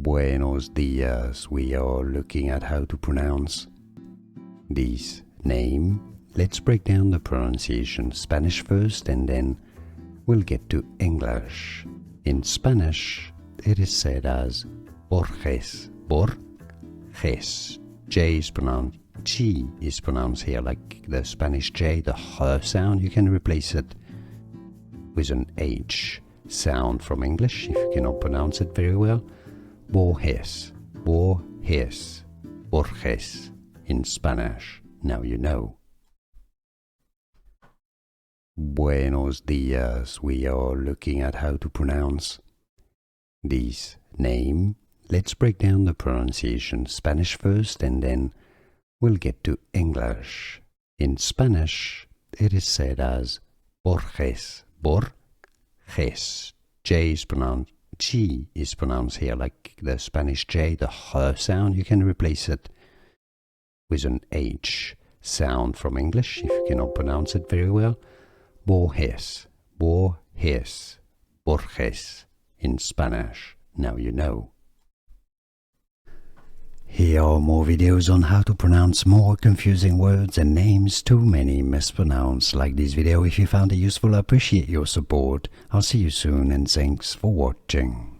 Buenos dias. We are looking at how to pronounce this name. Let's break down the pronunciation. Spanish first, and then we'll get to English. In Spanish, it is said as Borges. Borges. J is pronounced, G is pronounced here like the Spanish J, the H sound. You can replace it with an H sound from English if you cannot pronounce it very well. Borges. Borges. Borges in Spanish. Now you know. Buenos dias. We are looking at how to pronounce this name. Let's break down the pronunciation. Spanish first, and then we'll get to English. In Spanish, it is said as Borges. Borges. J is pronounced, G is pronounced here like the Spanish J, the H sound. You can replace it with an H sound from English if you cannot pronounce it very well. Borges. Borges. Borges in Spanish. Now you know. Here are more videos on how to pronounce more confusing words and names too many mispronounced. Like this video if you found it useful. I appreciate your support. I'll see you soon, and thanks for watching.